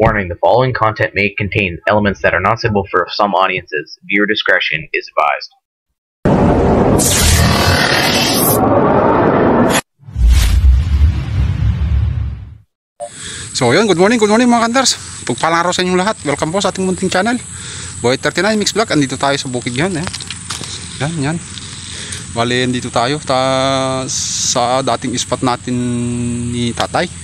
Warning, the following content may contain elements that are not suitable for some audiences. Viewer discretion is advised. So yun, good morning mga kanters. Pagpalang araw sa inyong lahat. Welcome po sa ating munting channel, Boy 39 Mix Vlog. Andito tayo sa bukid yan. Yan. Bali, andito tayo sa dating spot natin ni tatay.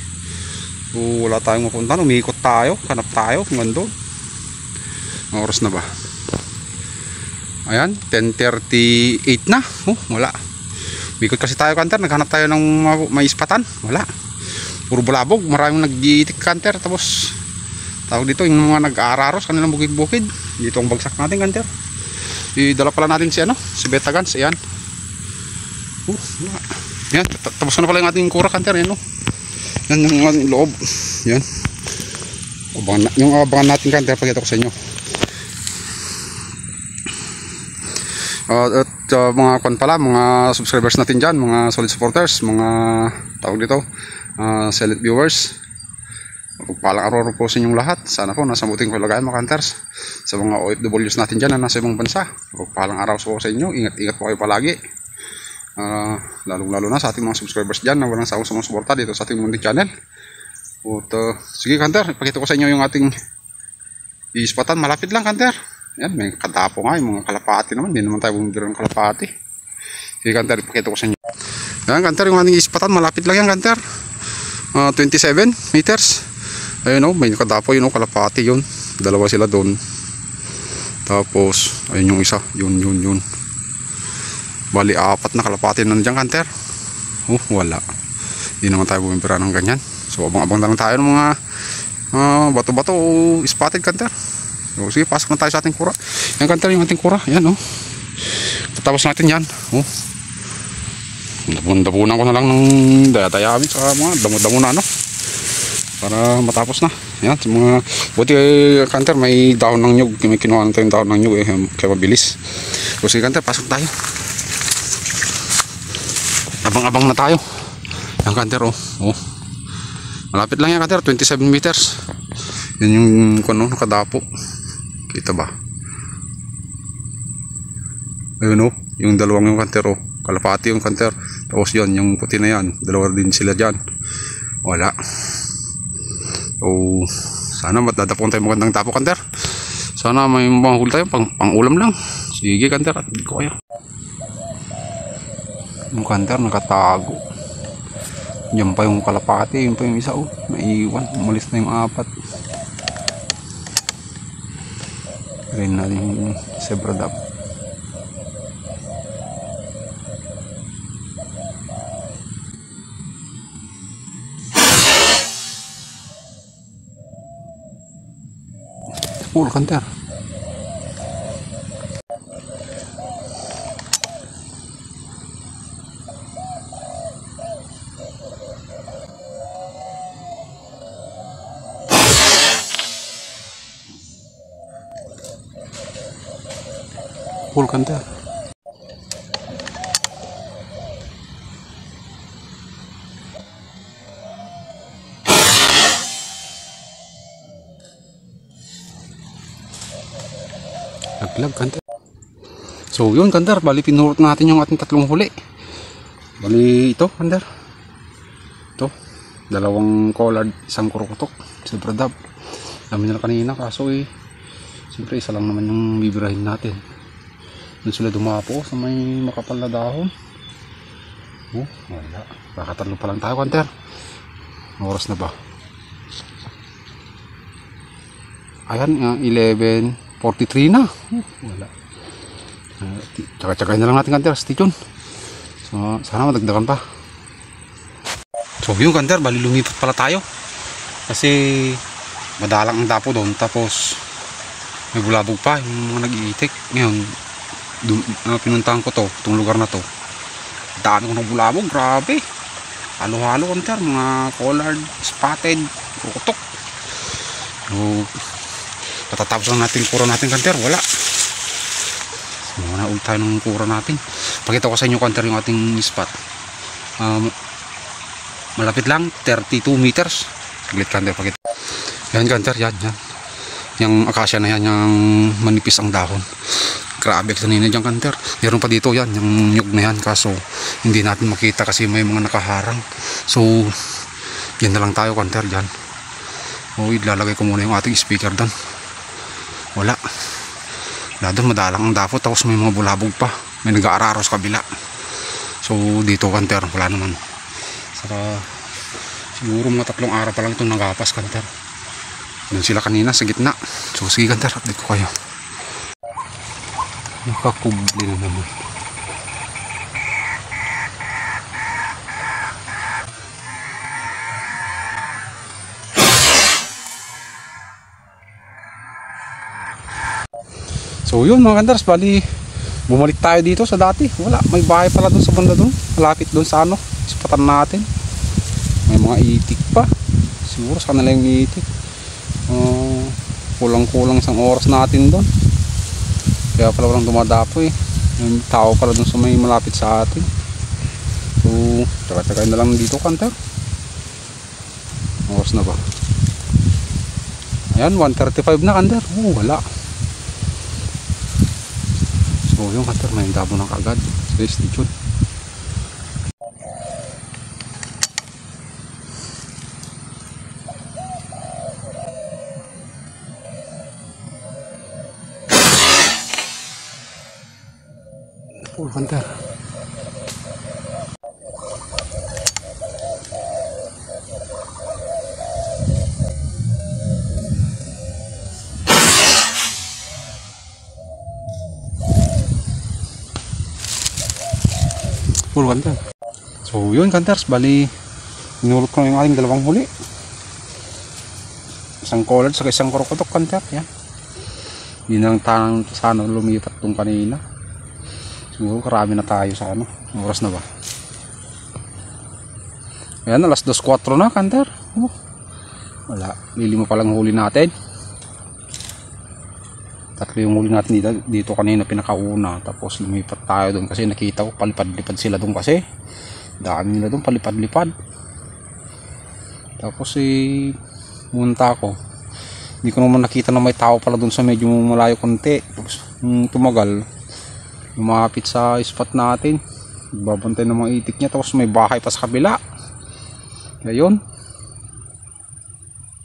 So, wala tayong mapuntahan. Umiikot tayo, hanap tayo kung nandun. Ang oras na ba? Ayan, 10:38 na. Wala. Umiikot kasi tayo, kanter. Naghanap tayo ng may ispatan. Wala. Puro bulabog. Maraming nag-iitik, kanter. Tapos tawag dito yung mga nag-aararos kanilang bukid-bukid. Dito ang bagsak natin, kanter. Idala pala natin si Betagans. Ayan. Yan, tapos na pala yung ating kura, kanter. Yan, yan yung ating loob. Yan. Yung abangan natin, kanter. Pagkita ko sa inyo. At mga mga subscribers natin dyan, mga solid supporters, mga tawag dito, select viewers. Pagpalang araw po sa inyong lahat. Sana po nasa buting kalagayan, mga kanters. Sa mga OFWs natin dyan na nasa ibang bansa, pagpalang araw po sa inyo. Ingat po kayo palagi. Lalo na sa ating mga subscribers dyan na walang sawang sumusuporta dito sa ating munting channel. At sige, kanter, ipakita ko sa inyo yung ating ispatan. Malapit lang, kanter. Yan, may kadapo nga, yung mga kalapati naman. Hindi naman tayo bumibira ng kalapati. Sige, kanter, ipakita ko sa inyo. Yan, kanter, yung ating ispatan. Malapit lang yan, kanter. 27 meters. Ayun, may kadapo yun, kalapati yun. Dalawa sila doon. Tapos ayun yung isa, yun. Bali, 4 na kalapati nandiyan, kanter. Wala. Hindi naman tayo bumibira ng ganyan. So abang-abang na lang tayo ng mga bato-bato o spotted, kanter. So sige, pasok na tayo sa ating kura. Yan, kanter, yung ating kura. Yan, tapos natin yan. Dabunan ko na lang ng dayawin sa mga damo-damo na, para matapos na. Yan, mga buti, kanter, may dahon ng nyug. May kinuha na tayong dahon ng nyug, kaya mabilis. So sige, kanter, pasok tayo. Abang-abang na tayo. Yan, kanter, malapit lang yan, kanter, 27 meters. Yan yung nakadapo. Kita ba? Ayun, yung dalawang yung, kanter, kalapati yung, kanter. Tapos yun, yung puti na yan, dalawa din sila dyan. Wala. So sana matadapon tayo magandang tapo, kanter. Sana may mahuli tayo pang ulam lang. Sige, kanter, at hindi ko kayo. Yung, kanter, nakatago. Yan pa yung kalapati, yun pa yung isa, naiwan, umalis na yung 4. Rin natin yung sebradap. Full, kanter. Full, kanter. Laglag, kanter. So yun, kanter, bali pinurot natin yung ating 3 huli. Bali ito, kanter. Ito, 2 collard, 1 kurukutok, sebradab. Dami nila kanina, kaso siyempre isa lang naman yung bibirahin natin. Doon sila dumapo sa may makapal na dahon. Wala. Baka 3 pa lang tayo, kanter. Oras na ba? Ayan, 11:43 na. Wala. Tsaka-tsakay na lang natin, kanter. Stay tuned. So sana madagdagan pa. So yun, kanter, bali lumipat pala tayo. Kasi madalang ang dapo doon. Tapos may bulabog pa yung mga nag-iitik. Ngayon pinuntahan ko itong lugar na to. Dami ko ng bulabog, grabe. Halo-halo, kanter. Mga collard, spotted, kukutok. So patatapos lang natin kura natin, kanter. Wala. Muna ulit tayo ng kura natin. Pakita ko sa inyo, kanter, yung ating spot. Malapit lang, 32 meters. Saglit, kanter, pakita. Yan kanter, yan. Yung akasya na yan, yung manipis ang dahon. Grabe kanina dyan kanter. Meron pa dito yan, yung nyug na yan. Kaso hindi natin makita kasi may mga nakaharang. So yan na lang tayo kanter dyan. O ilalagay ko muna yung ating speaker doon. Wala doon, madalang ang dapot. Tapos may mga bulabog pa. May nag-aararo sa kabila. So dito kanter, wala naman. Saka siguro mga 3 araw pa lang itong nagapas kanter. Doon sila kanina sa gitna. So sige kanter, update ko kayo. Nakakubli na naman. So yun mga kandars, bali bumalik tayo dito sa dati. Wala, may bahay pala dun sa banda dun. Malapit dun sa ispatan natin. May mga itik pa. Siguro sa kanila yung itik. Kulang-kulang isang oras natin dun. Kaya pala walang dumadapo eh. Yung tao pala dun sa may malapit sa atin. So taga-tagay na lang dito kanter. Oras na ba? Ayan, 1:35 na kanter. Wala. So yung kanter, may dabo na kagad. So stay tuned. Kanter. Full kanter. So yun kanters, bali inulot ko yung ating dalawang huli. Isang collard sa isang krokodok kanter. Yan. Yun ang tanang sana lumipat tong kanina. Siguro karami na tayo sa oras na ba? Ayan, alas 2:04 na kanter. Wala, lilima pa lang huli natin. 3 yung huli natin dito kanina pinakauna. Tapos lumipat tayo doon kasi nakita ko palipad-lipad sila doon kasi. Daan nila doon palipad-lipad. Tapos pumunta ako. Hindi ko naman nakita na may tao pala doon sa medyo malayo konti. Tapos tumagal, lumapit sa spot natin, babantay ng mga itik niya. Tapos may bahay pa sa kabila. Ngayon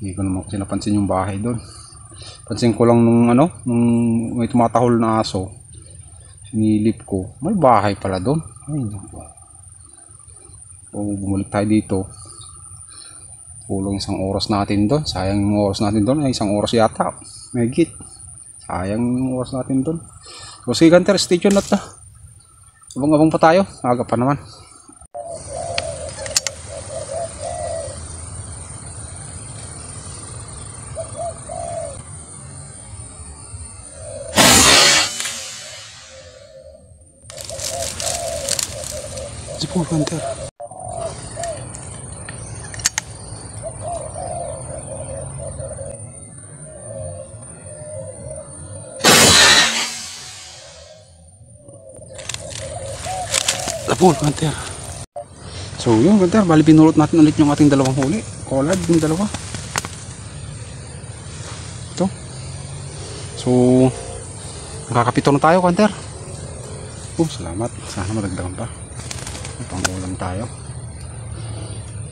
hindi ko naman kasi napansin yung bahay doon. Pansin ko lang nung may tumatahol na aso, sinilip ko, may bahay pala doon. Ay naku. So bumalik tayo dito. Kulang isang oras natin doon. Sayang yung oras natin doon. Ay, isang oras yata. Megit. Sayang yung oras natin doon. So sige kanter, stay tuned na. Abang-abang pa tayo. Aga pa naman. Sipur kanter. Lapon kanter. So yun kanter, bali pinulot natin ulit yung ating dalawang huli. Collard yung dalawa. Ito. So nakakapito na tayo kanter. Salamat. Sana madagdagan pa. Pang-ulam tayo.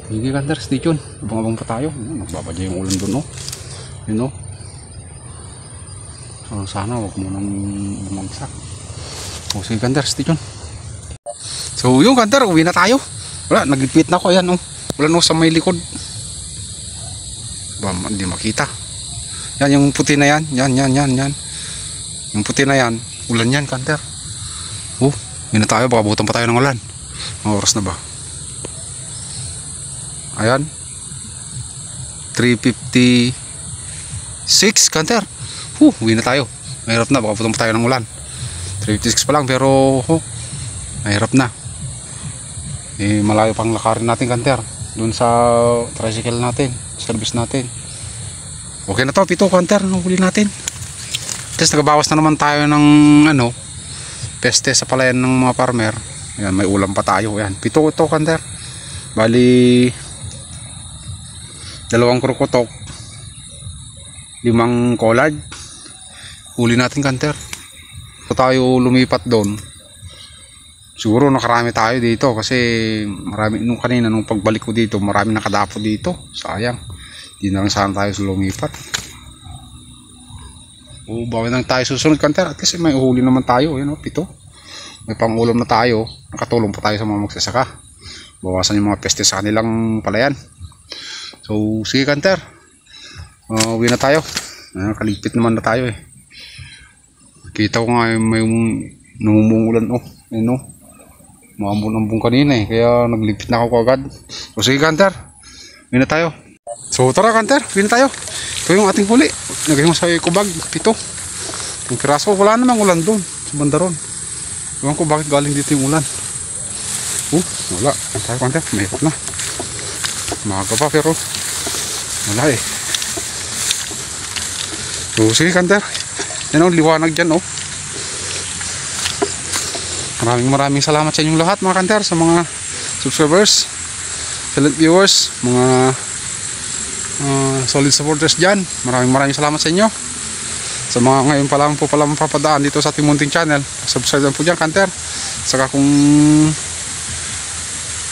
Sige kanter, stay tuned. Abang-abang pa tayo. Nagbabadya yung ulam doon, no? Yun, no? So sana wag mo nang bumagsak. So sige kanter, stay tuned. So yung kanter, uwi na tayo. Wala, nagipit na ako. Ayan, no? Wala no sa may likod. Hindi makita. Yan yung puti na yan. Yan. Yung puti na yan, ulan yan kanter. Yun na tayo, baka butan pa tayo ng ulan. Ang oras na ba? Ayan, 3:56 kanter. Uwi na tayo. Mahirap na, baka butan pa tayo ng ulan. 3:56 pa lang, pero mahirap na. Malayo pang lakarin natin kanter. Doon sa tricycle natin, service natin. Okay na to, 7 kanter, huli natin. Tapos nagabawas na naman tayo ng peste sa palayan ng mga farmer. Ayan, may ulam pa tayo. Ayan, 7 ito kanter. Bali 2 krokotok, 5 collard. Huli natin, Kanter. So tayo lumipat doon, siguro nakarami tayo dito kasi marami nung kanina nung pagbalik ko dito, marami nakadapo dito. Sayang, di na lang sana tayo lumipat. O bawi lang tayo susunod, Kanter, at least may uhuli naman tayo. Yan, 7, may pangulam na tayo, nakatulong pa tayo sa mga magsasaka, bawasan yung mga peste sa kanilang palayan. So sige, Kanter, uwi na tayo. Kalipit naman na tayo eh. Kita ko nga may namumulan, ayun, maambon-ambon kanina eh, kaya naglipit na ako agad. So sige, Kanter, uwi na tayo. So tara, Kanter, uwi na tayo. Ito yung ating huli, nagayong sa kubag, 7 yung piraso. Wala namang ulan doon sa banda ron. Ewan ko bakit galing dito yung ulan. Wala. Tayo, Kanter, mahirap na, maaga pa pero wala eh. So sige, Kanter, yan o, liwanag dyan o. Maraming salamat sa inyong lahat, mga Kanter, sa mga subscribers, silent viewers, mga solid supporters dyan. Maraming salamat sa inyo. Sa mga ngayon pa lang po mapapadaan dito sa ating munting channel, subscribe lang po dyan, Kanter. Saka kung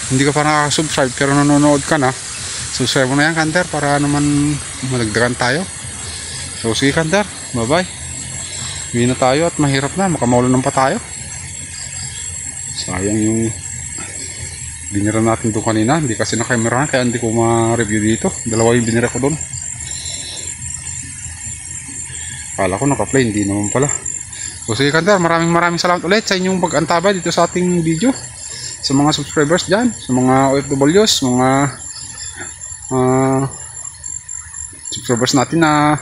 hindi ka pa nakaka-subscribe pero nanonood ka na, subscribe mo na yan, Kanter, para naman malagdagan tayo. So sige, Kanter, bye bye. Uwi na tayo at mahirap na, makamaulan pa tayo. Sayang yung binira natin doon kanina, hindi kasi nakamera kaya hindi ko ma-review dito. 2 yung binira ko doon. Kala ko naka-play, hindi naman pala. So sige, Kanter, maraming salamat ulit sa inyong pag-antabay dito sa ating video. Sa mga subscribers dyan, sa mga OFWs, mga subscribers natin na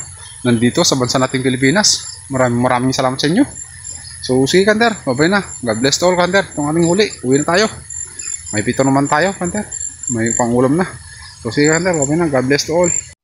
nandito sa bansa nating Pilipinas. Maraming salamat sa inyo. So sige, Kanter, bye-bye na. God bless to all, Kanter. Itong ating huli, uwi na tayo. May 7 naman tayo, Kanter, may pangulam na. So sige, Kanter, bye-bye na. God bless to all.